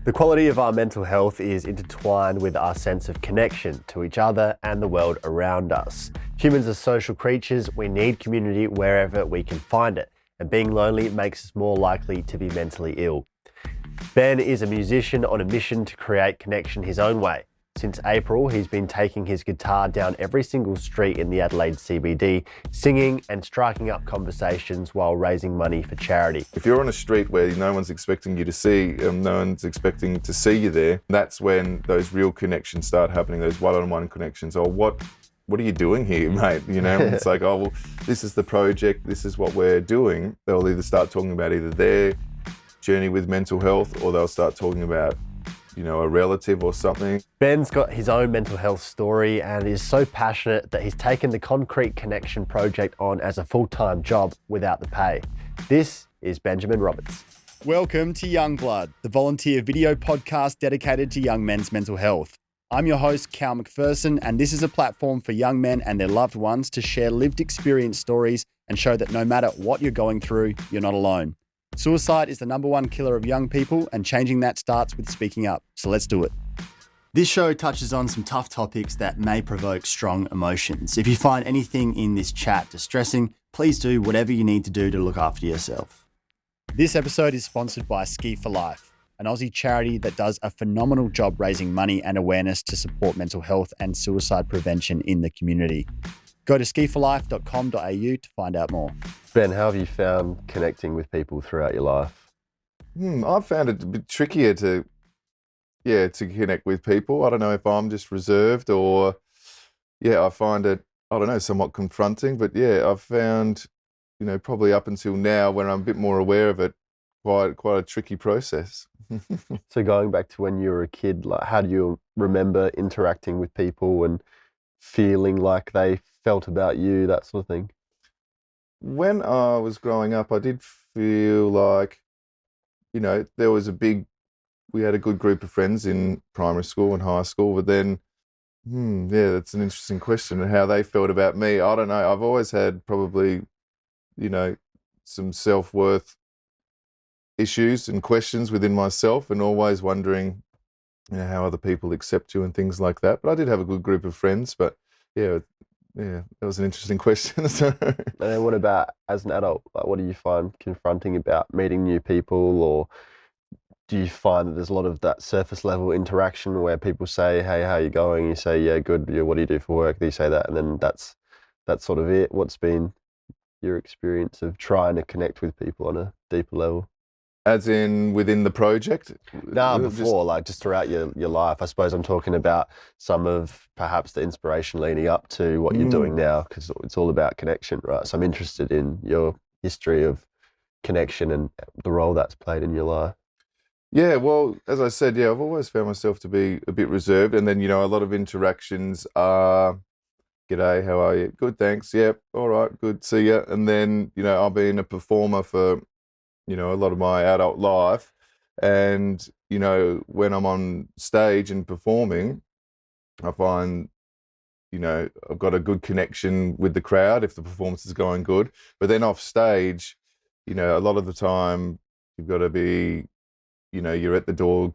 The quality of our mental health is intertwined with our sense of connection to each other and the world around us. Humans are social creatures. We need community wherever we can find it, and being lonely makes us more likely to be mentally ill. Ben is a musician on a mission to create connection his own way. Since April, he's been taking his guitar down every single street in the Adelaide CBD, singing and striking up conversations while raising money for charity. If you're on a street where no one's expecting you to see, no one's expecting to see you there, that's when those real connections start happening, those one-on-one connections. Oh, what are you doing here, mate? You know, it's like, oh, well, this is the project, this is what we're doing. They'll either start talking about either their journey with mental health, or they'll start talking about, you know, a relative or something. Ben's got his own mental health story and is so passionate that he's taken the Concrete Connection project on as a full-time job without the pay. This is Benjamin Roberts. Welcome to Youngblood, the volunteer video podcast dedicated to young men's mental health. I'm your host, Cal McPherson, and this is a platform for young men and their loved ones to share lived experience stories and show that no matter what you're going through, you're not alone. Suicide is the #1 killer of young people, and changing that starts with speaking up. So let's do it. This show touches on some tough topics that may provoke strong emotions. If you find anything in this chat distressing, please do whatever you need to do to look after yourself. This episode is sponsored by Ski for Life, an Aussie charity that does a phenomenal job raising money and awareness to support mental health and suicide prevention in the community. Go to skiforlife.com.au to find out more. Ben, how have you found connecting with people throughout your life? I've found it a bit trickier to connect with people. I don't know if I'm just reserved or, I find it, somewhat confronting. But I've found, probably up until now, when I'm a bit more aware of it, quite a tricky process. So going back to when you were a kid, like, how do you remember interacting with people and feeling like they felt about you, that sort of thing? When I was growing up, I did feel like, there was we had a good group of friends in primary school and high school, but then, that's an interesting question, and how they felt about me. I don't know. I've always had probably, some self-worth issues and questions within myself, and always wondering, how other people accept you and things like that. But I did have a good group of friends, but that was an interesting question. And then what about as an adult? Like, what do you find confronting about meeting new people, or do you find that there's a lot of that surface level interaction where people say, hey, how you going? You say, yeah, good. Yeah, what do you do for work? You say that, and then that's sort of it. What's been your experience of trying to connect with people on a deeper level? As in within the project? No, before, just throughout your life. I suppose I'm talking about some of perhaps the inspiration leading up to what you're doing now, because it's all about connection, right? So I'm interested in your history of connection and the role that's played in your life. Yeah, well, as I said, I've always found myself to be a bit reserved. And then, a lot of interactions are, g'day, how are you? Good, thanks. Yep, all right, good, see ya. And then, I've been a performer for a lot of my adult life. And, when I'm on stage and performing, I find, I've got a good connection with the crowd if the performance is going good. But then off stage, a lot of the time you've got to be, you're at the door,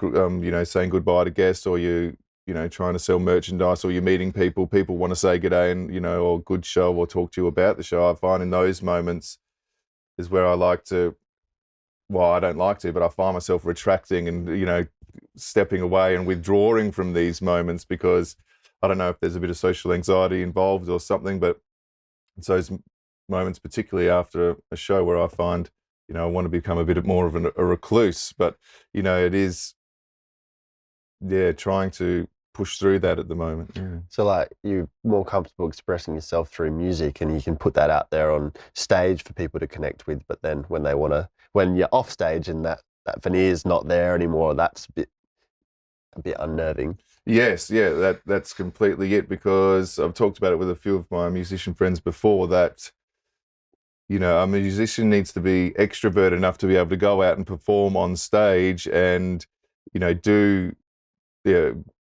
saying goodbye to guests, or trying to sell merchandise, or you're meeting people. People want to say g'day and, or good show, or talk to you about the show. I find in those moments is where I like to, well, I don't like to, but I find myself retracting and, stepping away and withdrawing from these moments, because I don't know if there's a bit of social anxiety involved or something, but it's those moments, particularly after a show, where I find, I want to become a bit more of a recluse. But, it is, trying to push through that at the moment. Yeah. So you're more comfortable expressing yourself through music, and you can put that out there on stage for people to connect with. But then when you're off stage and that veneer's not there anymore, that's a bit unnerving. Yes, that's completely it, because I've talked about it with a few of my musician friends before, that, a musician needs to be extrovert enough to be able to go out and perform on stage and, do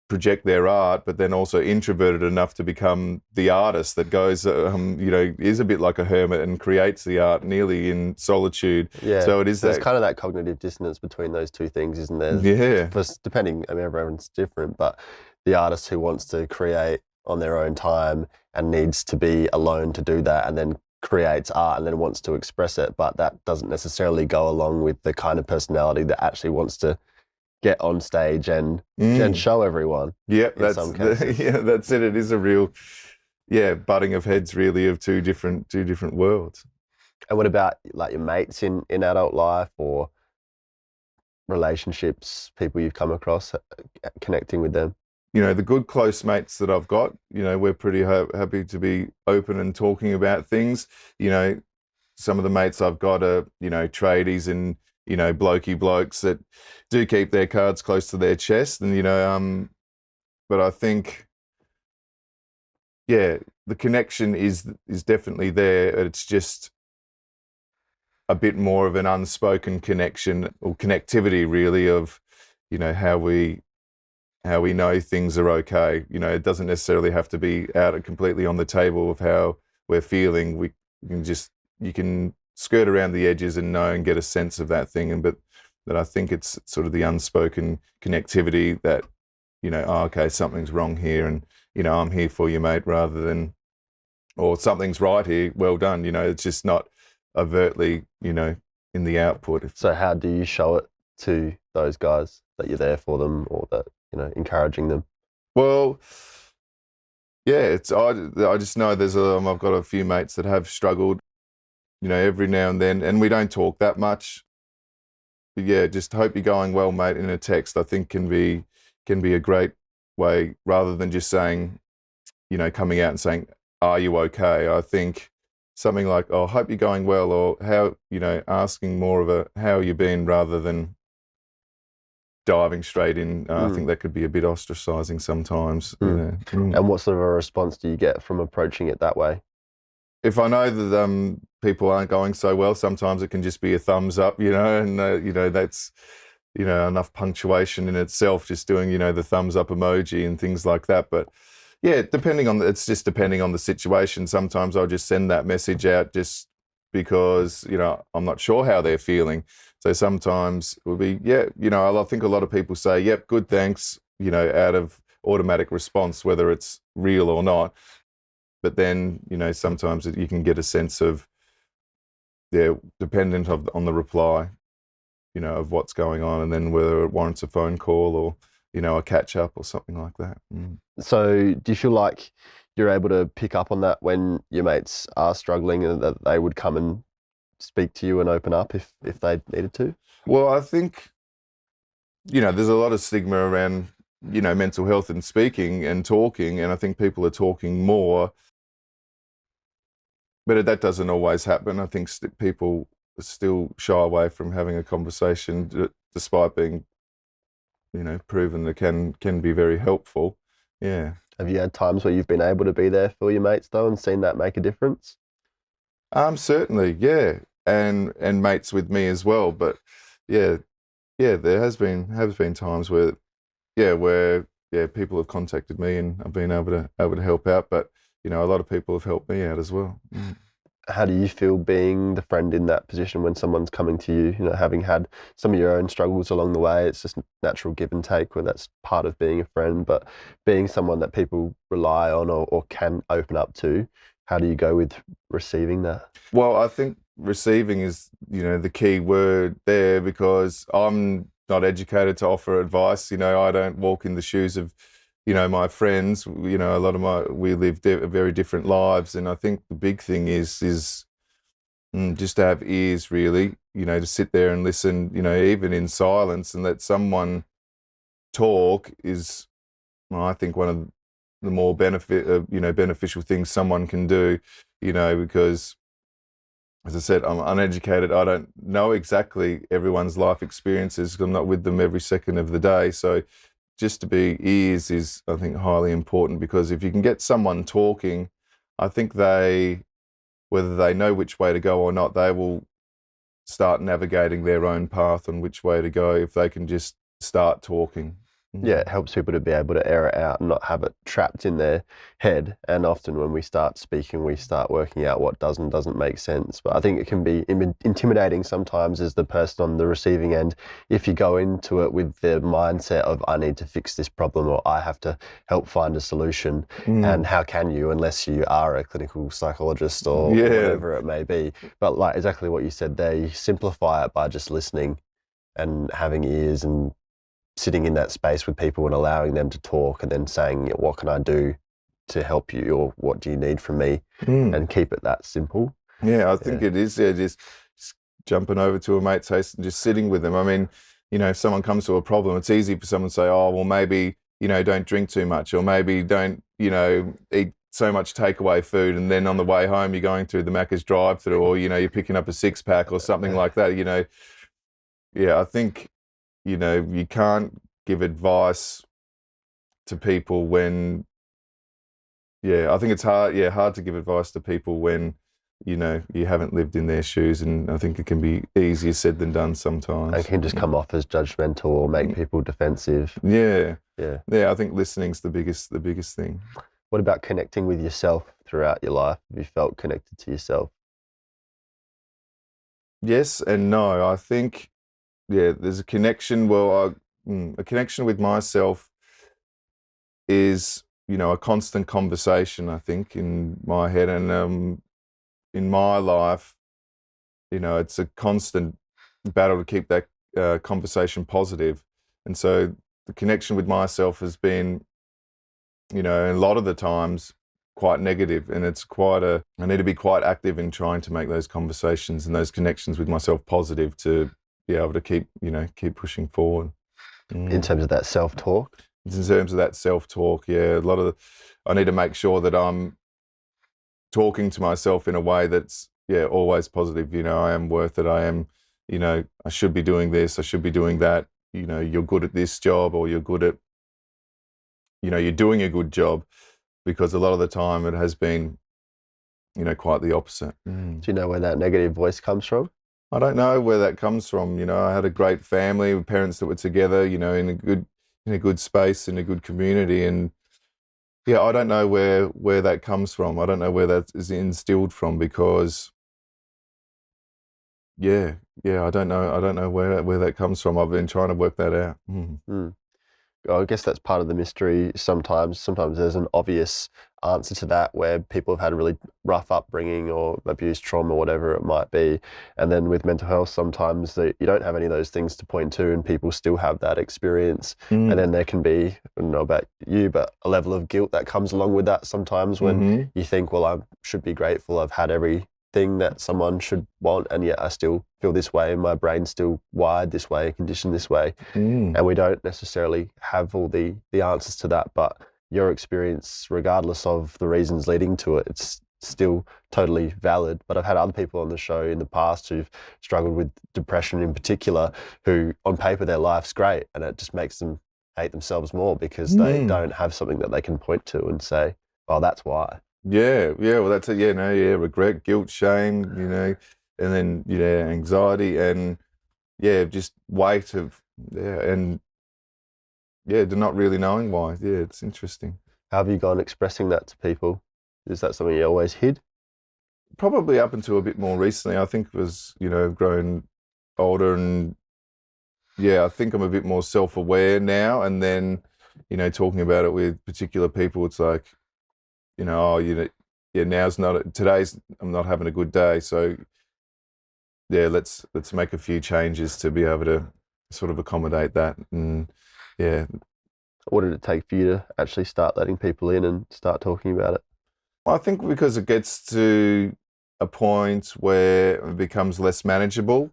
project their art, but then also introverted enough to become the artist that goes, is a bit like a hermit and creates the art nearly in solitude. Yeah. So it is There's that kind of that cognitive dissonance between those two things, isn't there? Yeah. Depending, I mean, everyone's different, but the artist who wants to create on their own time and needs to be alone to do that, and then creates art and then wants to express it, but that doesn't necessarily go along with the kind of personality that actually wants to get on stage and show everyone. Yeah, that's that's it. It is a real, butting of heads really of two different worlds. And what about like your mates in adult life or relationships, people you've come across, connecting with them? The good close mates that I've got, we're pretty happy to be open and talking about things. Some of the mates I've got are, tradies and, blokey blokes that do keep their cards close to their chest. And, but I think, the connection is definitely there. It's just a bit more of an unspoken connection or connectivity really of, how we know things are okay. It doesn't necessarily have to be out completely on the table of how we're feeling. You can skirt around the edges and know and get a sense of that thing. But I think it's sort of the unspoken connectivity that, okay, something's wrong here, and, I'm here for you, mate, rather than, or something's right here, well done. It's just not overtly, in the output. So how do you show it to those guys that you're there for them, or that, encouraging them? Well, I just know I've got a few mates that have struggled, every now and then, and we don't talk that much. But just hope you're going well, mate, in a text, I think can be a great way, rather than just saying, coming out and saying, are you okay? I think something like, oh, hope you're going well, or how, asking more of a, how you been, rather than diving straight in. I think that could be a bit ostracizing sometimes. And what sort of a response do you get from approaching it that way? If I know that people aren't going so well, sometimes it can just be a thumbs up, and that's enough punctuation in itself, just doing the thumbs up emoji and things like that. But it's just depending on the situation. Sometimes I'll just send that message out just because I'm not sure how they're feeling. So sometimes it will be I think a lot of people say, yep, good, thanks, out of automatic response, whether it's real or not. But then, sometimes you can get a sense of, dependent on the reply, of what's going on, and then whether it warrants a phone call or, a catch up or something like that. So do you feel like you're able to pick up on that when your mates are struggling, and that they would come and speak to you and open up if they needed to? Well, I think, there's a lot of stigma around, mental health and speaking and talking, and I think people are talking more. But that doesn't always happen. I think people still shy away from having a conversation, despite being, proven that can be very helpful. Yeah. Have you had times where you've been able to be there for your mates though, and seen that make a difference? Certainly, yeah, and mates with me as well. But there has been times where people have contacted me and I've been able to help out. But a lot of people have helped me out as well. How do you feel being the friend in that position when someone's coming to you, having had some of your own struggles along the way? It's just natural give and take, where that's part of being a friend, but being someone that people rely on or can open up to, how do you go with receiving that? Well, I think receiving is, the key word there, because I'm not educated to offer advice. I don't walk in the shoes of, my friends. A lot of we live very different lives, and I think the big thing is just to have ears, really, to sit there and listen, even in silence, and let someone talk is, I think, one of the more beneficial things someone can do, because, as I said, I'm uneducated. I don't know exactly everyone's life experiences because I'm not with them every second of the day. So just to be ears is, I think, highly important, because if you can get someone talking, I think whether they know which way to go or not, they will start navigating their own path on which way to go if they can just start talking. Yeah, it helps people to be able to air it out and not have it trapped in their head. And often when we start speaking, we start working out what does and doesn't make sense. But I think it can be intimidating sometimes as the person on the receiving end if you go into it with the mindset of, I need to fix this problem, or I have to help find a solution. And how can you, unless you are a clinical psychologist or whatever it may be. But like exactly what you said there, you simplify it by just listening and having ears and sitting in that space with people and allowing them to talk, and then saying, what can I do to help you, or what do you need from me, and keep it that simple. Yeah, I think it is. Yeah, just jumping over to a mate's house and just sitting with them. I mean, if someone comes to a problem, it's easy for someone to say, oh, well, maybe, don't drink too much, or maybe don't, eat so much takeaway food, and then on the way home you're going through the Macca's drive-through, or, you're picking up a six-pack or something like that, Yeah, I think, you can't give advice to people when, I think it's hard to give advice to people when, you haven't lived in their shoes, and I think it can be easier said than done sometimes. It can just come off as judgmental or make people defensive. Yeah. I think listening's the biggest thing. What about connecting with yourself throughout your life? Have you felt connected to yourself? Yes and no. I think, there's a connection. Well, a connection with myself is, a constant conversation, I think, in my head, and in my life, it's a constant battle to keep that conversation positive. And so the connection with myself has been, a lot of the times quite negative, and I need to be quite active in trying to make those conversations and those connections with myself positive to be able to keep pushing forward. In terms of that self-talk? In terms of that self-talk, I need to make sure that I'm talking to myself in a way that's, always positive. I am worth it. I am, I should be doing this. I should be doing that. You're good at this job, or you're good at, you're doing a good job, because a lot of the time it has been, quite the opposite. Do you know where that negative voice comes from? I don't know where that comes from. I had a great family with parents that were together, in a good space, in a good community. And I don't know where that comes from. I don't know where that is instilled from, because I don't know where that comes from. I've been trying to work that out. I guess that's part of the mystery sometimes. Sometimes there's an obvious answer to that, where people have had a really rough upbringing or abuse, trauma, whatever it might be. And then with mental health, sometimes you don't have any of those things to point to, and people still have that experience. And then there can be, I don't know about you, but a level of guilt that comes along with that sometimes, when you think, well, I should be grateful. I've had everything that someone should want, and yet I still feel this way, and my brain's still wired this way, conditioned this way. And we don't necessarily have all the answers to that, but your experience, regardless of the reasons leading to it, it's still totally valid. But I've had other people on the show in the past who've struggled with depression in particular, who on paper their life's great, and it just makes them hate themselves more, because they don't have something that they can point to and say, oh, that's why. Well, that's it. Regret, guilt, shame, and then, anxiety, and just weight of, and not really knowing why. It's interesting. How have you gone expressing that to people? Is that something you always hid? Probably up until a bit more recently. I think it was, growing older, and I think I'm a bit more self-aware now. And then, talking about it with particular people, it's like, today's, I'm not having a good day. So let's make a few changes to be able to sort of accommodate that. And what did it take for you to actually start letting people in and start talking about it? I think because it gets to a point where it becomes less manageable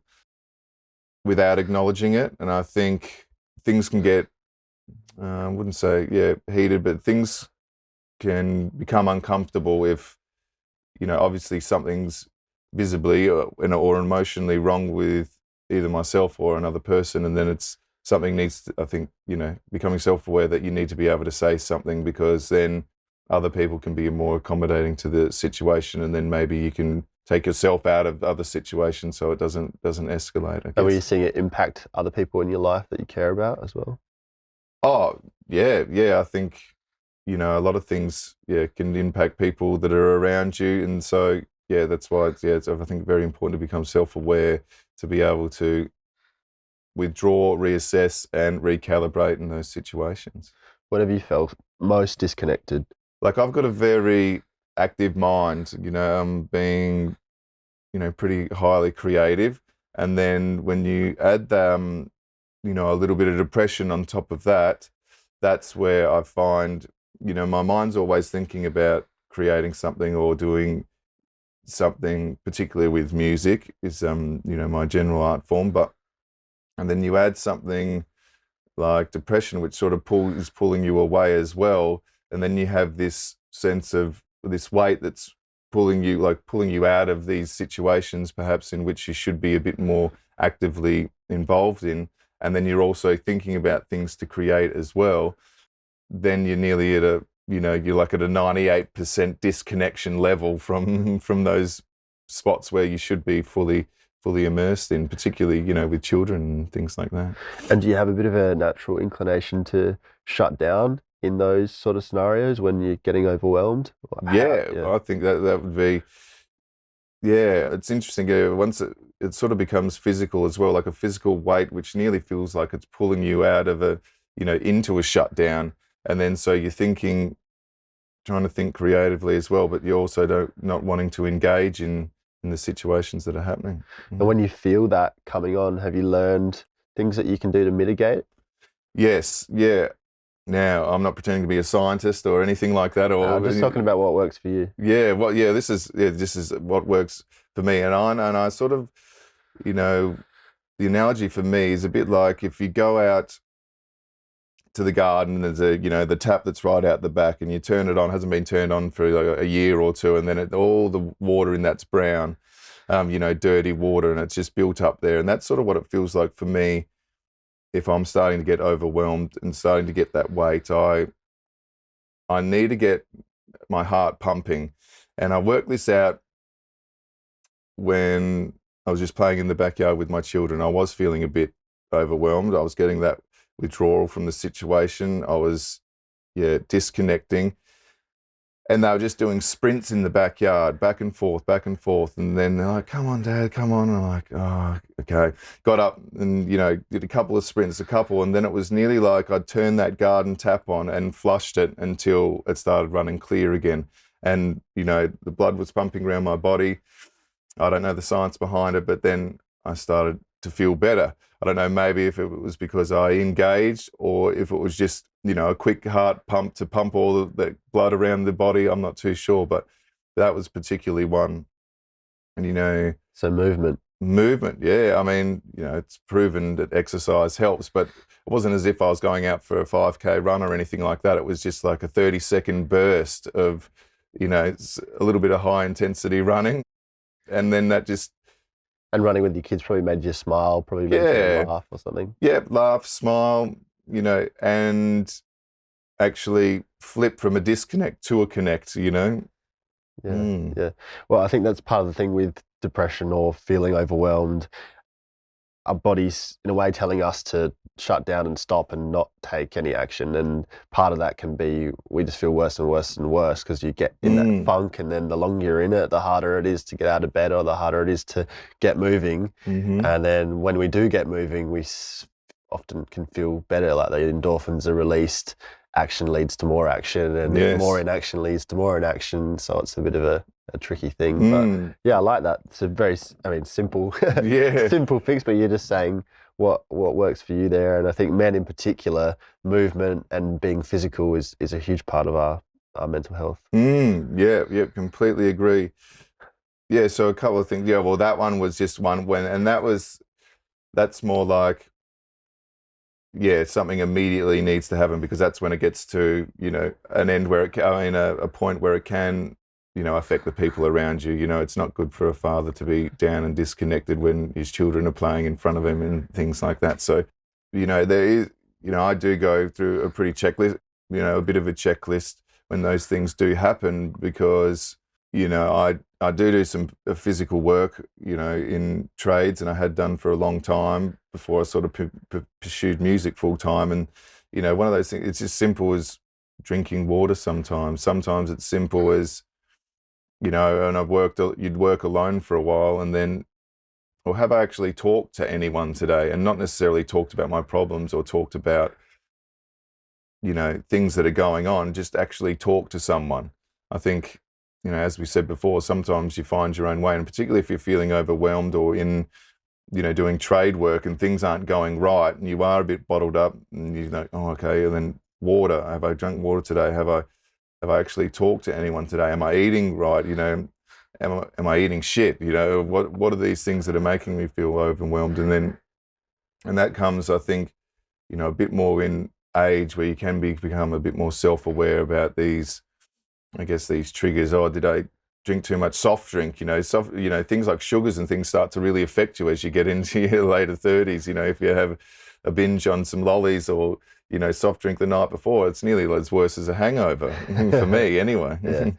without acknowledging it. And I think things can get, I wouldn't say, heated, but things can become uncomfortable if, obviously something's visibly or emotionally wrong with either myself or another person. And then it's something needs to, I think, becoming self-aware that you need to be able to say something, because then other people can be more accommodating to the situation, and then maybe you can take yourself out of other situations so it doesn't escalate, I guess. And were you seeing it impact other people in your life that you care about as well? Oh, yeah. I think, a lot of things, can impact people that are around you. And so, that's why it's I think very important to become self-aware, to be able to withdraw, reassess, and recalibrate in those situations. When have you felt most disconnected? Like, I've got a very active mind, I'm being, pretty highly creative. And then when you add, a little bit of depression on top of that, that's where I find, my mind's always thinking about creating something or doing something, particularly with music is, my general art form. And then you add something like depression, which sort of is pulling you away as well. And then you have this sense of this weight that's pulling you out of these situations, perhaps in which you should be a bit more actively involved in. And then you're also thinking about things to create as well. Then you're nearly at you're like at a 98% disconnection level from those spots where you should be fully immersed in, particularly, with children and things like that. And do you have a bit of a natural inclination to shut down in those sort of scenarios when you're getting overwhelmed? Yeah, I think that would be, it's interesting. Once it sort of becomes physical as well, like a physical weight, which nearly feels like it's pulling you out of into a shutdown. And then so you're trying to think creatively as well, but you're also not wanting to engage in the situations that are happening. And when you feel that coming on, have you learned things that you can do to mitigate it? Yes, yeah. Now, I'm not pretending to be a scientist or anything like that. Or I'm just talking about what works for you. Yeah, this is what works for me. And I sort of, the analogy for me is a bit like if you go out to the garden, there's the tap that's right out the back, and you turn it on, hasn't been turned on for like a year or two, and then all the water in that's brown, dirty water, and it's just built up there. And that's sort of what it feels like for me if I'm starting to get overwhelmed and starting to get that weight. I need to get my heart pumping. And I worked this out when I was just playing in the backyard with my children. I was feeling a bit overwhelmed. I was getting that withdrawal from the situation. I was, disconnecting. And they were just doing sprints in the backyard, back and forth. And then they're like, come on, Dad, come on. And I'm like, oh, okay. Got up and, did a couple of sprints, and then it was nearly like I'd turned that garden tap on and flushed it until it started running clear again. And, the blood was pumping around my body. I don't know the science behind it, but then I started to feel better. I don't know, maybe if it was because I engaged or if it was just, a quick heart pump to pump all of the blood around the body. I'm not too sure, but that was particularly one. And, so movement, yeah. I mean, it's proven that exercise helps, but it wasn't as if I was going out for a 5K run or anything like that. It was just like a 30-second burst of, a little bit of high intensity running. And then that just... And running with your kids probably made you smile, probably made you laugh or something. Yeah, laugh, smile, and actually flip from a disconnect to a connect, Yeah. Well, I think that's part of the thing with depression or feeling overwhelmed. Our body's, in a way, telling us to shut down and stop and not take any action. And part of that can be we just feel worse and worse and worse because you get in that funk, and then the longer you're in it, the harder it is to get out of bed or the harder it is to get moving. And then when we do get moving, we often can feel better, like the endorphins are released, action leads to more action, and more inaction leads to more inaction. So it's a bit of a tricky thing. But yeah, I like that. It's a very, simple, simple fix, but you're just saying what works for you there. And I think men in particular, movement and being physical is a huge part of our mental health. Yeah, completely agree. Yeah, so a couple of things. Yeah, well, that one was just one and that's more like, something immediately needs to happen, because that's when it gets to, an end where a point where it can, affect the people around you. It's not good for a father to be down and disconnected when his children are playing in front of him and things like that. So, there is, I do go through a pretty checklist, a bit of a checklist when those things do happen, because, I do some physical work, in trades, and I had done for a long time before I sort of pursued music full time. And, one of those things, it's as simple as drinking water sometimes. Sometimes it's simple as, and you'd work alone for a while and then, or have I actually talked to anyone today, and not necessarily talked about my problems or talked about, things that are going on, just actually talk to someone. I think, as we said before, sometimes you find your own way, and particularly if you're feeling overwhelmed or in, doing trade work and things aren't going right and you are a bit bottled up and oh, okay, and then water. Have I drunk water today? Have I actually talked to anyone today? Am I eating right? Am I eating shit? What are these things that are making me feel overwhelmed? And that comes, I think, a bit more in age where you can become a bit more self-aware about these triggers. Oh, did I drink too much soft drink? Things like sugars and things start to really affect you as you get into your later 30s. If you have a binge on some lollies or, soft drink the night before, it's nearly as worse as a hangover for me anyway. Yeah.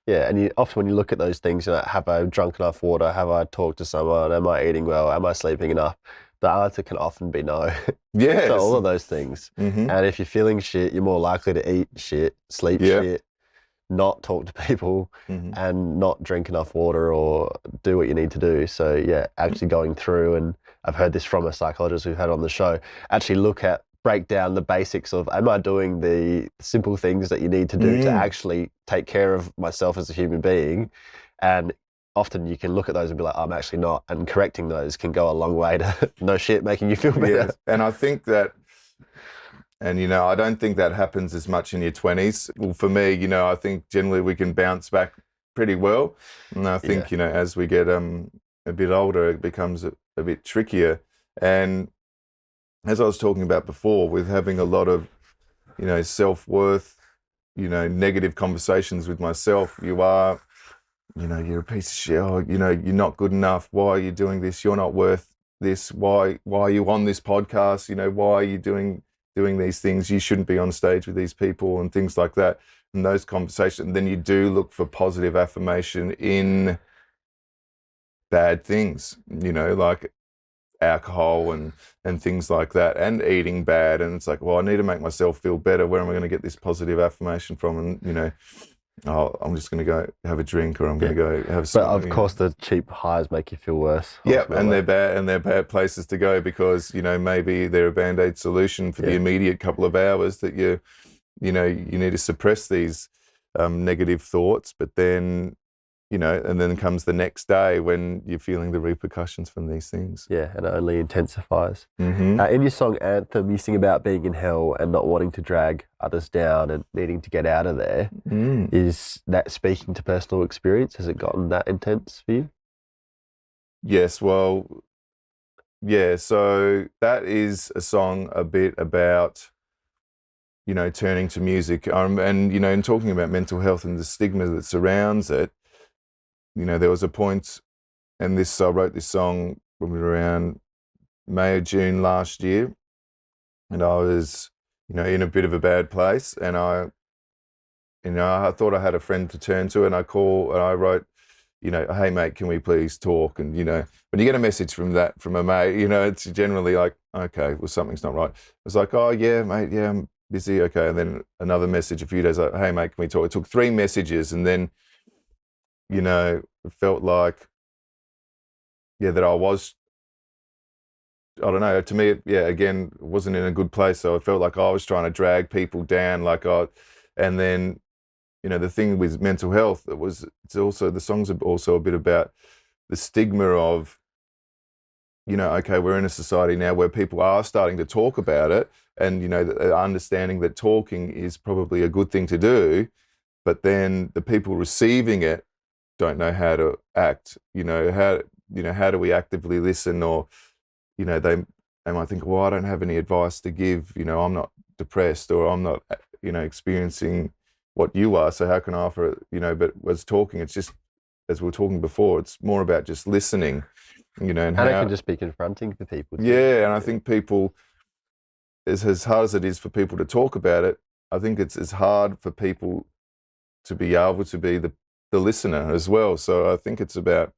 Yeah, and often when you look at those things, have I drunk enough water? Have I talked to someone? Am I eating well? Am I sleeping enough? The answer can often be no. Yes. To all of those things. Mm-hmm. And if you're feeling shit, you're more likely to eat shit, sleep shit, not talk to people, and not drink enough water or do what you need to do. So yeah, actually going through, and I've heard this from a psychologist we've had on the show, actually break down the basics of, am I doing the simple things that you need to do to actually take care of myself as a human being? And often you can look at those and be like, I'm actually not, and correcting those can go a long way to no shit making you feel better. Yes. And I think that, and I don't think that happens as much in your 20s. Well, for me, I think generally we can bounce back pretty well. And I think, as we get a bit older, it becomes a bit trickier. And as I was talking about before, with having a lot of, self-worth, negative conversations with myself, you're a piece of shit. Oh, you're not good enough. Why are you doing this? You're not worth this. Why are you on this podcast? Why are you doing these things? You shouldn't be on stage with these people and things like that. And those conversations, and then you do look for positive affirmation in bad things, like alcohol and things like that, and eating bad. And it's like, well, I need to make myself feel better. Where am I going to get this positive affirmation from? And I'm just going to go have a drink, or I'm going to go have something. But of course, the cheap highs make you feel worse. Yeah, and they're bad places to go, because maybe they're a band-aid solution for the immediate couple of hours that you need to suppress these negative thoughts, but then and then comes the next day when you're feeling the repercussions from these things. Yeah, and it only intensifies. Mm-hmm. In your song Anthem, you sing about being in hell and not wanting to drag others down and needing to get out of there. Is that speaking to personal experience? Has it gotten that intense for you? Yes, well, yeah, so that is a song a bit about, turning to music, and, in talking about mental health and the stigma that surrounds it. There was a point, and I wrote this song probably around May or June last year, and I was, in a bit of a bad place, and I thought I had a friend to turn to, and I wrote, hey mate, can we please talk? And when you get a message from a mate, it's generally like, okay, well, something's not right. It's like, oh yeah, mate, yeah, I'm busy, okay. And then another message a few days like, hey mate, can we talk? It took 3 messages, and then it felt like, that I don't know, to me, again, wasn't in a good place. So I felt like I was trying to drag people down, and then, the thing with mental health, the songs are also a bit about the stigma of, okay, we're in a society now where people are starting to talk about it, and, understanding that talking is probably a good thing to do, but then the people receiving it don't know how to act. How do we actively listen? Or they might think, well, I don't have any advice to give, I'm not depressed, or I'm not experiencing what you are, so how can I offer it? But as talking, it's just, as we were talking before, it's more about just listening, and it can just be confronting for people too. And I think people, as hard as it is for people to talk about it, I think it's as hard for people to be able to be the listener as well. So I think it's about,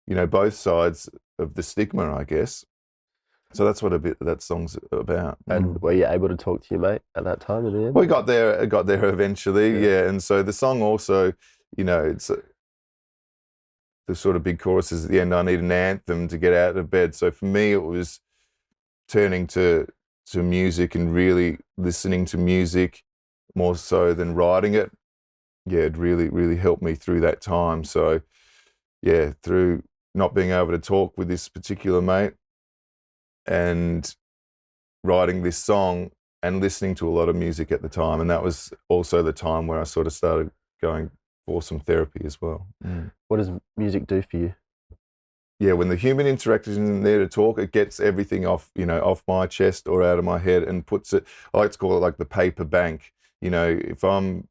both sides of the stigma, I guess. So that's what a bit that song's about. And were you able to talk to your mate at that time in the end? We got there eventually, Yeah. yeah. And so the song also, it's the sort of big choruses at the end. I need an anthem to get out of bed. So for me, it was turning to music and really listening to music more so than writing it. Yeah, it really, really helped me through that time. So yeah, through not being able to talk with this particular mate and writing this song and listening to a lot of music at the time. And that was also the time where I sort of started going for some therapy as well. What does music do for you? Yeah, when the human interaction is there to talk, it gets everything off my chest or out of my head and puts it, I like to call it like the paper bank. If I'm,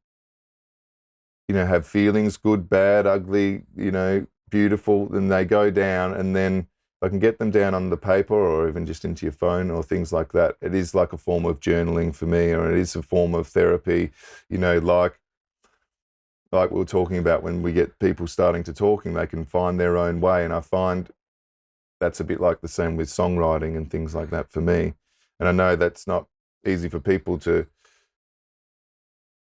have feelings, good, bad, ugly, beautiful, then they go down, and then I can get them down on the paper or even just into your phone or things like that. It is like a form of journaling for me, or it is a form of therapy, like we were talking about when we get people starting to talking, they can find their own way. And I find that's a bit like the same with songwriting and things like that for me. And I know that's not easy for people to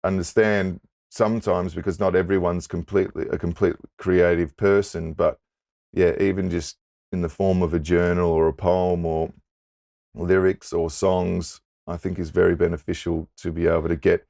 understand sometimes because not everyone's a complete creative person. But yeah, even just in the form of a journal or a poem or lyrics or songs, I think is very beneficial to be able to get,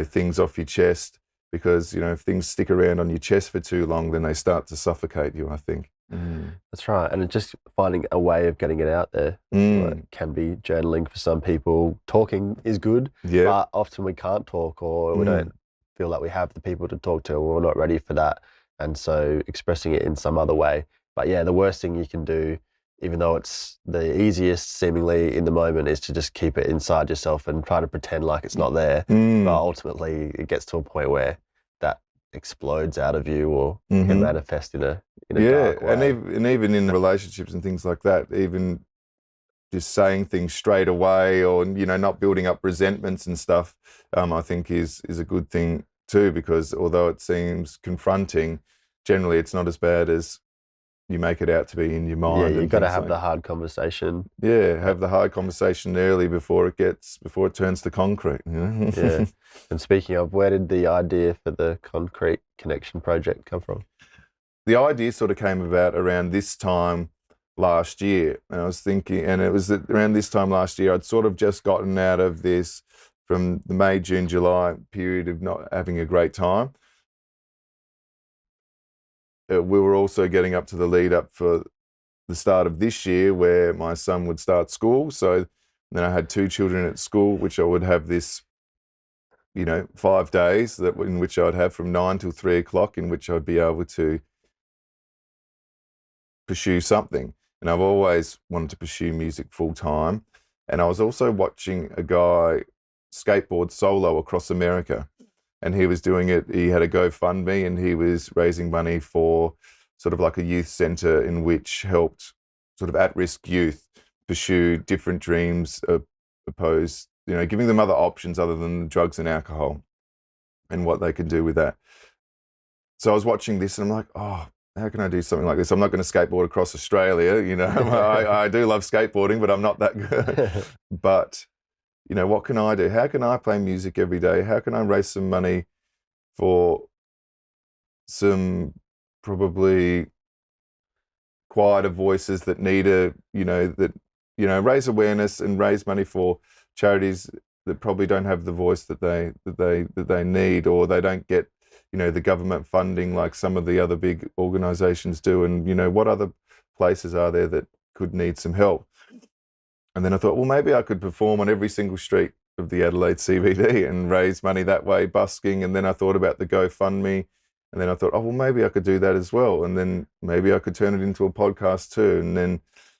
things off your chest. Because, if things stick around on your chest for too long, then they start to suffocate you, I think. That's right. And it's just finding a way of getting it out there. It can be journaling for some people. Talking is good, Yeah. but often we can't talk, or we don't feel like we have the people to talk to, or we're not ready for that. And so expressing it in some other way. But yeah, the worst thing you can do, even though it's the easiest seemingly in the moment, is to just keep it inside yourself and try to pretend like it's not there. But ultimately it gets to a point where that explodes out of you or can manifest in a dark way. And even in relationships and things like that, even just saying things straight away or, not building up resentments and stuff, I think is a good thing too, because although it seems confronting, generally it's not as bad as you make it out to be in your mind. Yeah, you've got to have the hard conversation. Yeah, have the hard conversation early before it turns to concrete. Yeah. And speaking of, where did the idea for the Concrete Connection project come from? The idea sort of came about around this time last year. And I was thinking, and it was around this time last year, I'd sort of just gotten out of this from the May, June, July period of not having a great time. We were also getting up to the lead up for the start of this year where my son would start school. So then I had 2 children at school, which I would have this, 5 days in which I'd have from 9 till 3 o'clock, in which I'd be able to pursue something. And I've always wanted to pursue music full time. And I was also watching a guy skateboard solo across America. And he was doing it, he had a GoFundMe and he was raising money for sort of like a youth centre in which helped sort of at-risk youth pursue different dreams opposed, giving them other options other than drugs and alcohol and what they can do with that. So I was watching this and I'm like, oh, how can I do something like this? I'm not going to skateboard across Australia, I do love skateboarding, but I'm not that good. But what can I do? How can I play music every day? How can I raise some money for some probably quieter voices that need raise awareness and raise money for charities that probably don't have the voice that they need, or they don't get, the government funding like some of the other big organizations do. And, what other places are there that could need some help? And then I thought, well, maybe I could perform on every single street of the Adelaide CBD and raise money that way, busking. And then I thought about the GoFundMe. And then I thought, oh, well, maybe I could do that as well. And then maybe I could turn it into a podcast too. And then,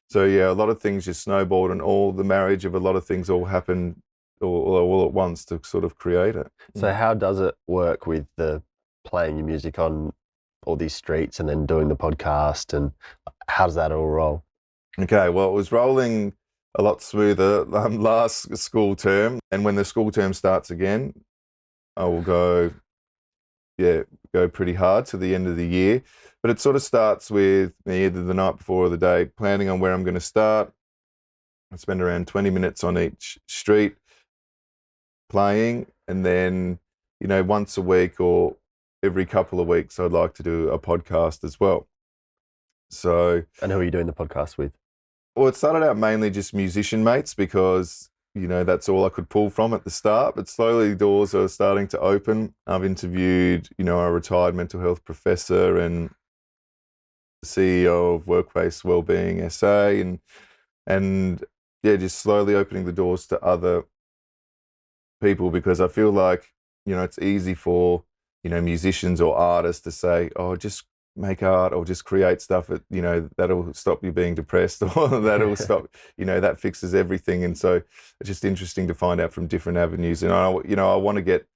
so yeah, a lot of things just snowballed, and all the marriage of a lot of things all happened all at once to sort of create it. So how does it work with the playing your music on all these streets and then doing the podcast, and how does that all roll? Okay, well, it was rolling a lot smoother last school term. And when the school term starts again, I will go pretty hard to the end of the year. But it sort of starts with me either the night before or the day planning on where I'm going to start, I spend around 20 minutes on each street playing, and then, once a week or every couple of weeks, I'd like to do a podcast as well. So, And who are you doing the podcast with? well, it started out mainly just musician mates because, that's all I could pull from at the start. But slowly doors are starting to open. I've interviewed, a retired mental health professor and the CEO of Workplace Wellbeing SA, and yeah, just slowly opening the doors to other people, because I feel like, it's easy for, musicians or artists to say, oh, just make art or just create stuff that, that'll stop you being depressed, or that'll stop, that fixes everything. And so it's just interesting to find out from different avenues. And I want to get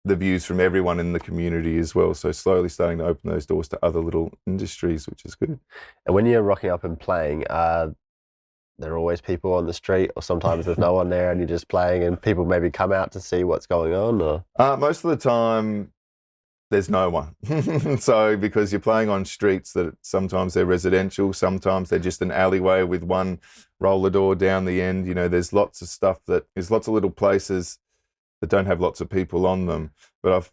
the views from everyone in the community as well. So slowly starting to open those doors to other little industries, which is good. And when you're rocking up and playing, there are always people on the street, or sometimes there's no one there and you're just playing and people maybe come out to see what's going on? Or most of the time there's no one. So because you're playing on streets that sometimes they're residential, sometimes they're just an alleyway with one roller door down the end. There's lots of stuff there's lots of little places that don't have lots of people on them. But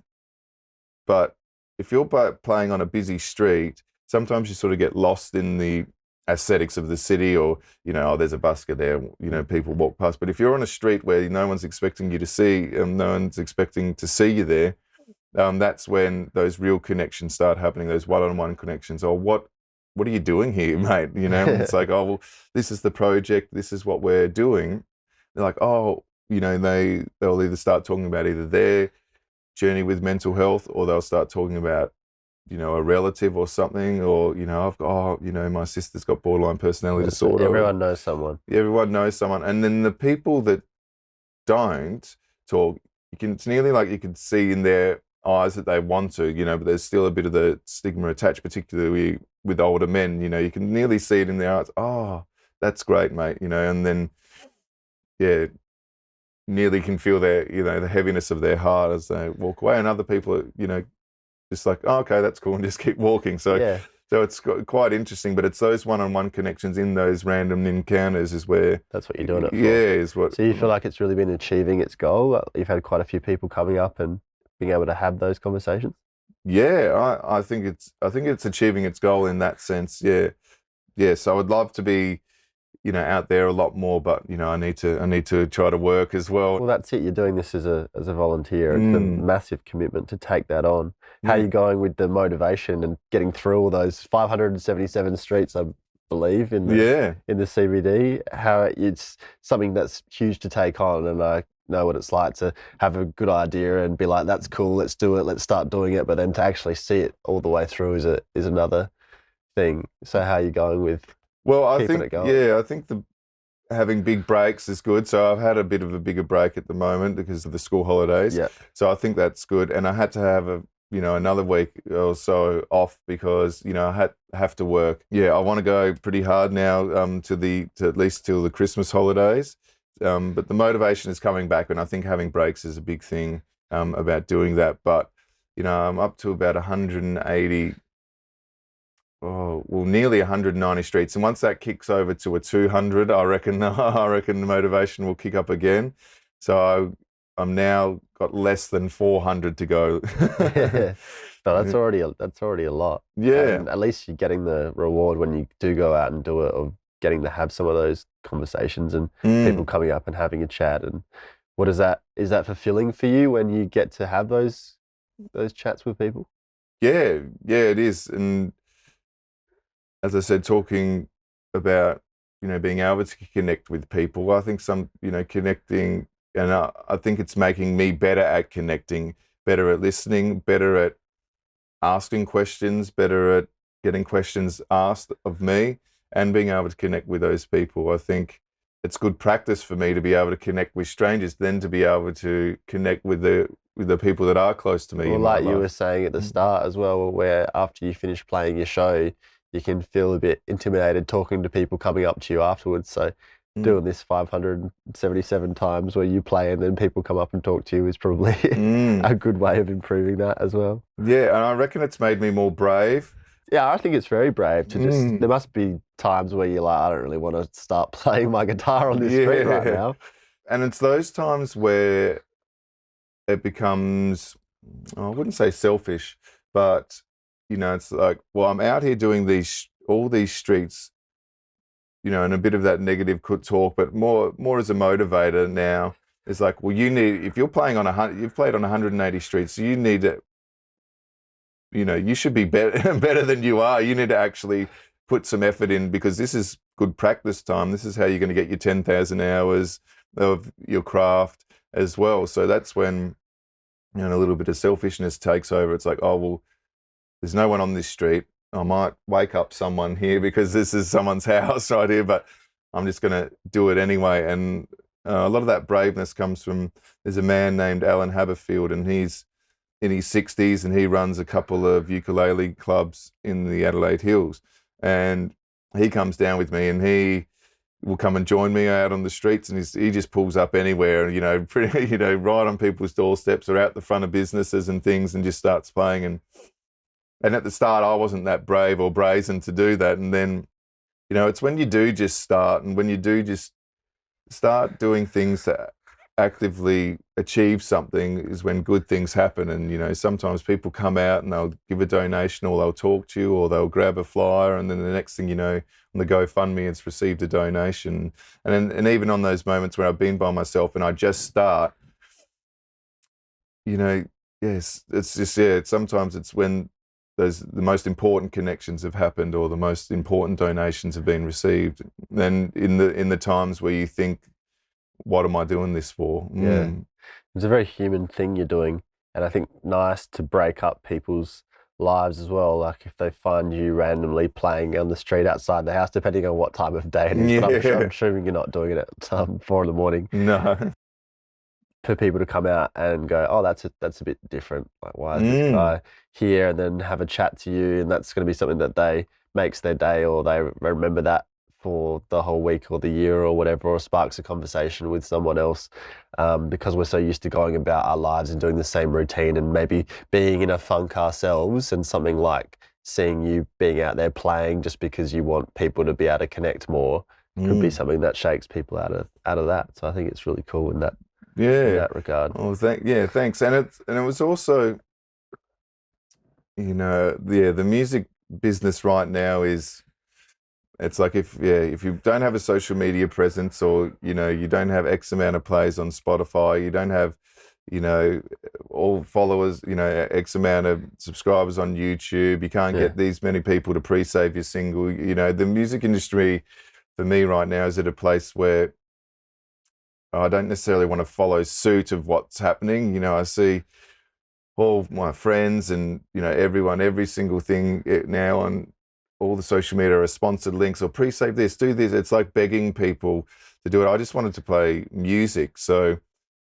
if you're playing on a busy street, sometimes you sort of get lost in the aesthetics of the city, or, oh, there's a busker there, people walk past. But if you're on a street where no one's expecting you to see, no one's expecting to see you there, that's when those real connections start happening, those one-on-one connections. Oh, what are you doing here, mate? It's like, oh, well, this is the project, this is what we're doing. They're like, oh, they'll either start talking about either their journey with mental health, or they'll start talking about, a relative or something, or, my sister's got borderline personality disorder. Everyone knows someone. Everyone knows someone. And then the people that don't talk, it's nearly like you can see in their eyes that they want to, but there's still a bit of the stigma attached, particularly with older men. You can nearly see it in their eyes. Oh, that's great, mate. And then, yeah, nearly can feel their, the heaviness of their heart as they walk away. And other people are, just like, oh, okay, that's cool, and just keep walking. So, Yeah. So it's quite interesting, but it's those one-on-one connections in those random encounters is where... That's what you're doing it for. Yeah, is what... So you feel like it's really been achieving its goal? You've had quite a few people coming up and being able to have those conversations? Yeah, I think it's achieving its goal in that sense. Yeah. Yeah, so I would love to be, out there a lot more, but, I need to try to work as well. Well, that's it. You're doing this as a volunteer. It's a massive commitment to take that on. How are you going with the motivation and getting through all those 577 streets, I believe, in the CBD? How it's something that's huge to take on, and I know what it's like to have a good idea and be like, that's cool, let's do it, let's start doing it, but then to actually see it all the way through is another thing. So how are you going with keeping it going? I think having big breaks is good. So I've had a bit of a bigger break at the moment because of the school holidays. Yeah. So I think that's good. And I had to have another week or so off because, I have to work. Yeah, I want to go pretty hard now to at least till the Christmas holidays. But the motivation is coming back, and I think having breaks is a big thing about doing that. But, I'm up to about 180, nearly 190 streets. And once that kicks over to a 200, I reckon the motivation will kick up again. So I'm now got less than 400 to go. So that's already a lot. Yeah. And at least you're getting the reward when you do go out and do it, of getting to have some of those conversations and people coming up and having a chat. And is that fulfilling for you when you get to have those chats with people? Yeah, it is. And as I said, talking about, being able to connect with people, I think connecting, and I think it's making me better at connecting, better at listening, better at asking questions, better at getting questions asked of me, and being able to connect with those people. I think it's good practice for me to be able to connect with strangers, then to be able to connect with the people that are close to me. Well, like you were saying at the start as well, where after you finish playing your show, you can feel a bit intimidated talking to people coming up to you afterwards. So doing this 577 times where you play and then people come up and talk to you is probably a good way of improving that as well. Yeah, and I reckon it's made me more brave Yeah, I think it's very brave to just. Mm. There must be times where you're like, I don't really want to start playing my guitar on this street right Yeah. now. And it's those times where it becomes, I wouldn't say selfish, but it's like, well, I'm out here doing all these streets, and a bit of that negative talk, but more as a motivator now. It's like, well, if you're playing you've played on 180 streets, so you need to, you should be better than you are. You need to actually put some effort in, because this is good practice time. This is how you're going to get your 10,000 hours of your craft as well. So that's when, a little bit of selfishness takes over. It's like, oh, well, there's no one on this street. I might wake up someone here because this is someone's house right here, but I'm just going to do it anyway. And a lot of that braveness comes from, there's a man named Alan Haberfield, and he's in his 60s, and he runs a couple of ukulele clubs in the Adelaide Hills. And he comes down with me, and he will come and join me out on the streets, and he just pulls up anywhere, pretty, right on people's doorsteps or out the front of businesses and things, and just starts playing. And at the start, I wasn't that brave or brazen to do that. And then, it's when you do just start, and when you do just start doing things to actively achieve something, is when good things happen. And, sometimes people come out and they'll give a donation, or they'll talk to you, or they'll grab a flyer, and then the next thing you know, on the GoFundMe, it's received a donation. And even on those moments where I've been by myself and I just start, yes, it's just, sometimes it's when the most important connections have happened, or the most important donations have been received. Then in the times where you think, what am I doing this for? Yeah. It's a very human thing you're doing. And I think nice to break up people's lives as well. Like if they find you randomly playing on the street outside the house, depending on what time of day it is. But I'm assuming you're not doing it at 4 a.m. No. For people to come out and go, oh, that's a bit different. Like, why is this guy here? And then have a chat to you, and that's going to be something that makes their day, or they remember that for the whole week or the year or whatever, or sparks a conversation with someone else, because we're so used to going about our lives and doing the same routine, and maybe being in a funk ourselves, and something like seeing you being out there playing just because you want people to be able to connect more could be something that shakes people out of that. So I think it's really cool in that regard. Oh, thanks. And it was also, the music business right now is, it's like if you don't have a social media presence, or you don't have X amount of plays on Spotify, you don't have all followers, X amount of subscribers on YouTube, you can't get these many people to pre-save your single. The music industry for me right now is at a place where I don't necessarily want to follow suit of what's happening. I see all my friends and everyone, every single thing now on all the social media are sponsored links, or pre-save this, do this. It's like begging people to do it. I just wanted to play music, so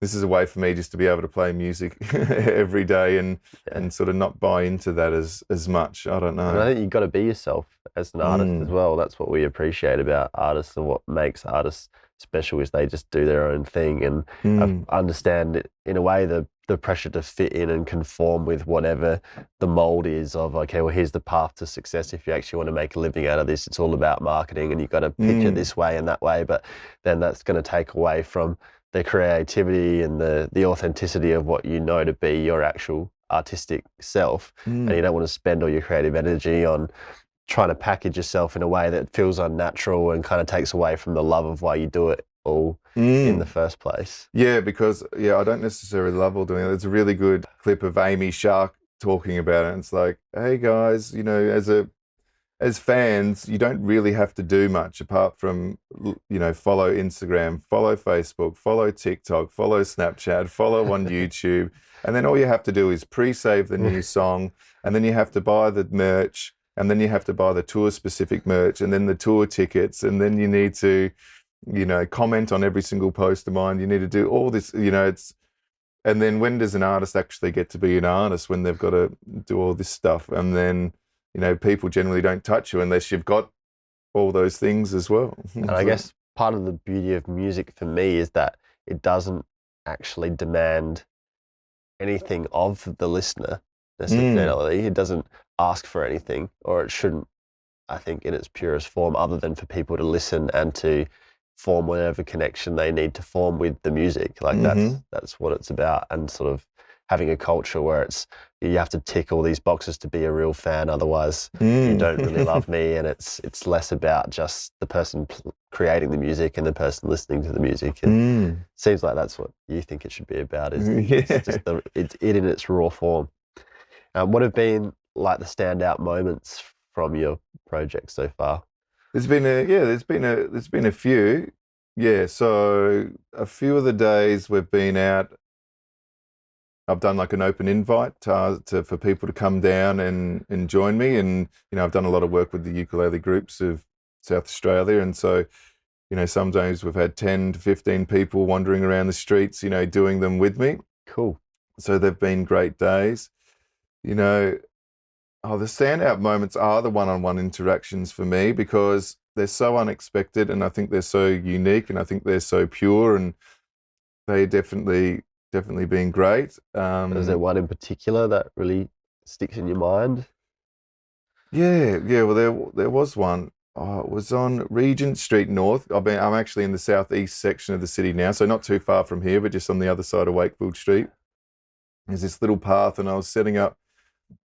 this is a way for me just to be able to play music every day, and sort of not buy into that as much. I don't know. And I think you've got to be yourself as an artist as well. That's what we appreciate about artists, and what makes artists special is they just do their own thing, and understand it in a way, the pressure to fit in and conform with whatever the mold is of, okay, well, here's the path to success. If you actually want to make a living out of this, it's all about marketing, and you've got to pitch it this way and that way, but then that's going to take away from the creativity and the authenticity of what you know to be your actual artistic self. And you don't want to spend all your creative energy on trying to package yourself in a way that feels unnatural and kind of takes away from the love of why you do it all in the first place. Yeah, because I don't necessarily love all doing it. There's a really good clip of Amy Shark talking about it. And it's like, hey guys, as fans, you don't really have to do much apart from, follow Instagram, follow Facebook, follow TikTok, follow Snapchat, follow on YouTube. And then all you have to do is pre-save the new song, and then you have to buy the merch, and then you have to buy the tour-specific merch, and then the tour tickets, and then you need to, comment on every single post of mine. You need to do all this, and then when does an artist actually get to be an artist, when they've got to do all this stuff? And then, people generally don't touch you unless you've got all those things as well. And I guess part of the beauty of music for me is that it doesn't actually demand anything of the listener necessarily. It doesn't ask for anything, or it shouldn't, I think, in its purest form, other than for people to listen and to form whatever connection they need to form with the music. Like that's what it's about, and sort of having a culture where it's you have to tick all these boxes to be a real fan, otherwise you don't really love me. And it's less about just the person creating the music and the person listening to the music. It seems like that's what you think it should be about, is it's just it in its raw form. What have been like the standout moments from your project so far? There's been a few. Yeah, so a few of the days we've been out, I've done like an open invite for people to come down and join me. And, I've done a lot of work with the ukulele groups of South Australia. And so, some days we've had 10 to 15 people wandering around the streets, doing them with me. Cool. So they've been great days. The standout moments are the one-on-one interactions for me, because they're so unexpected, and I think they're so unique, and I think they're so pure, and they definitely been great. Is there one in particular that really sticks in your mind? Yeah. Well, there was one. Oh, it was on Regent Street North. I'm actually in the southeast section of the city now, so not too far from here, but just on the other side of Wakefield Street. There's this little path, and I was setting up,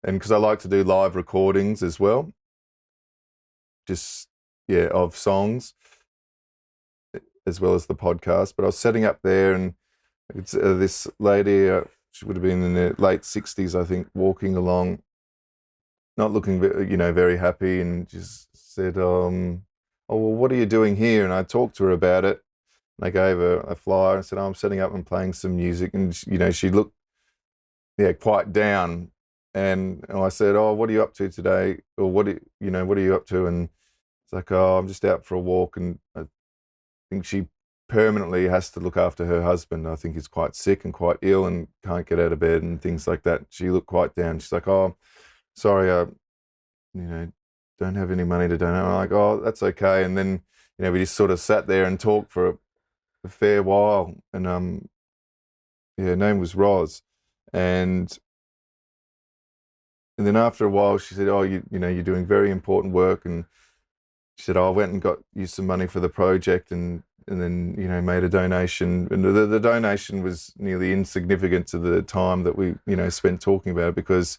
and because I like to do live recordings as well, of songs, as well as the podcast. But I was setting up there, and it's this lady, she would have been in her late 60s, I think, walking along, not looking, very happy, and just said, "Oh, well, what are you doing here?" And I talked to her about it. And I gave her a flyer and said, "Oh, I'm setting up and playing some music." And she looked, quite down. And I said, "Oh, what are you up to today?" Or what are you up to? And it's like, "Oh, I'm just out for a walk." And I think she permanently has to look after her husband. I think he's quite sick and quite ill and can't get out of bed and things like that. She looked quite down. She's like, "Oh, sorry, don't have any money to donate." I'm like, "Oh, that's okay." And then, we just sort of sat there and talked for a fair while. And her name was Roz. And then after a while, she said, "Oh, you're doing very important work." And she said, "Oh, I went and got you some money for the project, and then, made a donation." And the donation was nearly insignificant to the time that we, spent talking about it, because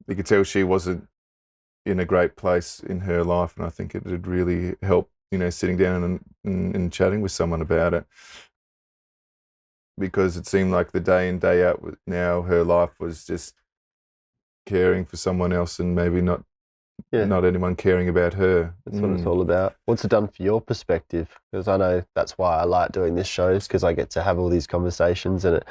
you could tell she wasn't in a great place in her life. And I think it had really helped, sitting down and chatting with someone about it, because it seemed like the day in, day out, now her life was just caring for someone else, and maybe not anyone caring about her. That's what it's all about. What's it done for your perspective? Because I know that's why I like doing this show, is because I get to have all these conversations, and it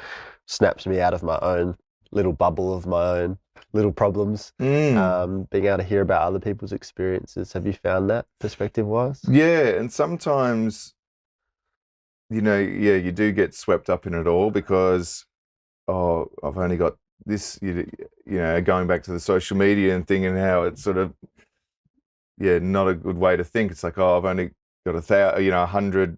snaps me out of my own little bubble of my own little problems. Being able to hear about other people's experiences. Have you found that perspective-wise? Yeah, and sometimes, you do get swept up in it all, because, oh, I've only got this, going back to the social media and thing, and how it's sort of, not a good way to think. It's like, oh, I've only got 100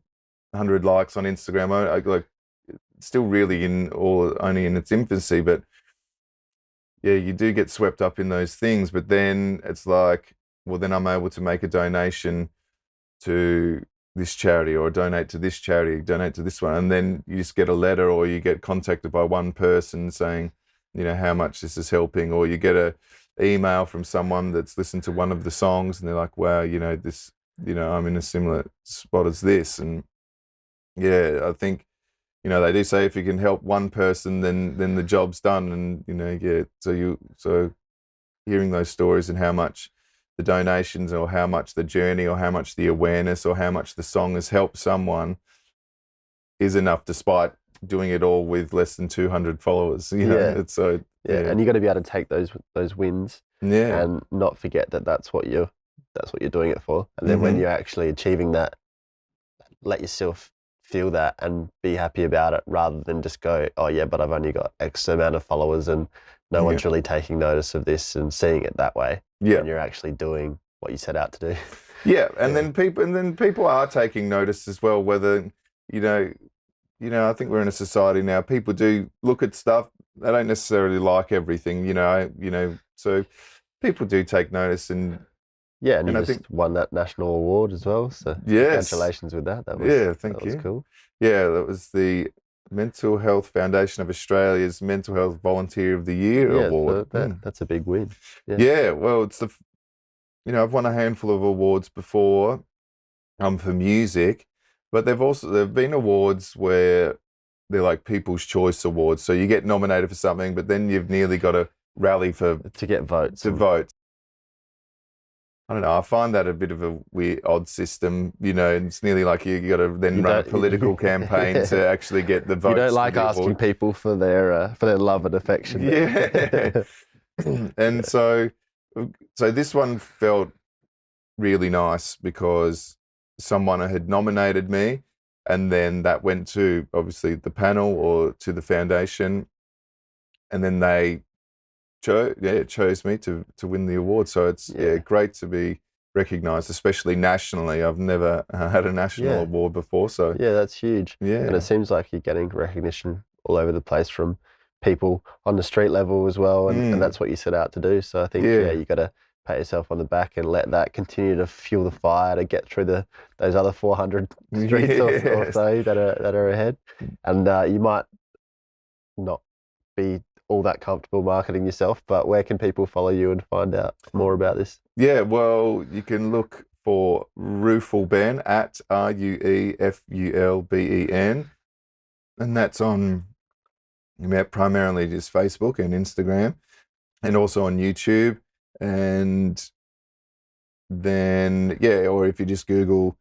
likes on Instagram. It's still really only in its infancy, but you do get swept up in those things. But then it's like, well, then I'm able to make a donation to this charity, or donate to this charity, donate to this one. And then you just get a letter, or you get contacted by one person saying, how much this is helping, or you get a email from someone that's listened to one of the songs, and they're like, "Wow, this, I'm in a similar spot as this." And I think, they do say if you can help one person, then the job's done. And so hearing those stories, and how much the donations, or how much the journey, or how much the awareness, or how much the song has helped someone, is enough, despite doing it all with less than 200 followers. It's so and you got to be able to take those wins, and not forget that that's what you're doing it for. And then when you're actually achieving that, let yourself feel that and be happy about it, rather than just go, "Oh yeah, but I've only got X amount of followers and no one's really taking notice of this," and seeing it that way. And you're actually doing what you set out to do. Then people are taking notice as well, whether, I think we're in a society now, people do look at stuff, they don't necessarily like everything, so people do take notice, and Yeah, and you I just think won that national award as well. So yes, congratulations with that. thank that was you. cool. Yeah, that was the Mental Health Foundation of Australia's Mental Health Volunteer of the Year Yeah, award. so that's a big win. Yeah. Yeah, well, it's I've won a handful of awards before, for music, but there've been awards where they're like People's Choice Awards. So you get nominated for something, but then you've nearly got to rally To get votes. to vote. I don't know. I find that a bit of a weird, odd system. It's nearly like you got to then You run a don't- political campaign to actually get the votes. You don't for like the asking award. people for their love and affection. Yeah. And so this one felt really nice because someone had nominated me, and then that went to obviously the panel or to the foundation, and then they chose me to win the award. So it's great to be recognised, especially nationally. I've never had a national award before, so Yeah, that's huge. yeah. And it seems like you're getting recognition all over the place from people on the street level as well, and that's what you set out to do. So I think you got to pat yourself on the back and let that continue to fuel the fire to get through those other 400 streets or so that are ahead. And you might not be all that comfortable marketing yourself, but where can people follow you and find out more about this? Yeah, well, you can look for Ruefulben at RUEFULBEN, and that's on primarily just Facebook and Instagram, and also on YouTube. And then or if you just Google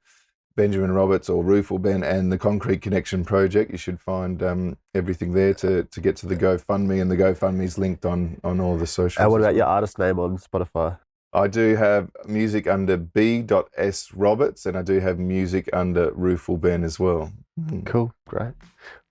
Benjamin Roberts or Ruefulben and the Concrete Connection Project, you should find everything there to get to the GoFundMe, and the GoFundMe's linked on all the socials. And what about your artist name on Spotify? I do have music under B.S. Roberts, and I do have music under Ruefulben as well. Cool, great.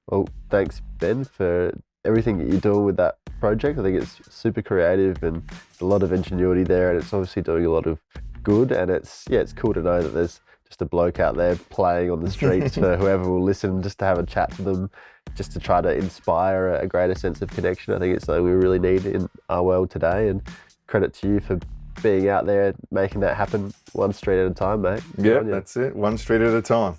Well, thanks, Ben, for everything that you're doing with that project. I think it's super creative and a lot of ingenuity there, and it's obviously doing a lot of good. And it's cool to know that there's just a bloke out there playing on the streets for whoever will listen, just to have a chat to them, just to try to inspire a greater sense of connection. I think it's something we really need in our world today, and credit to you for being out there making that happen one street at a time, mate. Yeah, that's it. One street at a time.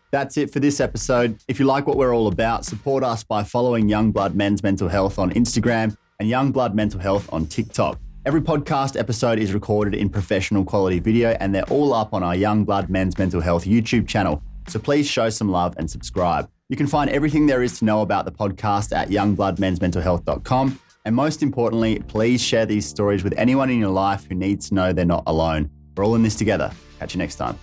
That's it for this episode. If you like what we're all about, support us by following Young Blood Men's Mental Health on Instagram and Young Blood Mental Health on TikTok. Every podcast episode is recorded in professional quality video, and they're all up on our Young Blood Men's Mental Health YouTube channel. So please show some love and subscribe. You can find everything there is to know about the podcast at youngbloodmensmentalhealth.com. And most importantly, please share these stories with anyone in your life who needs to know they're not alone. We're all in this together. Catch you next time.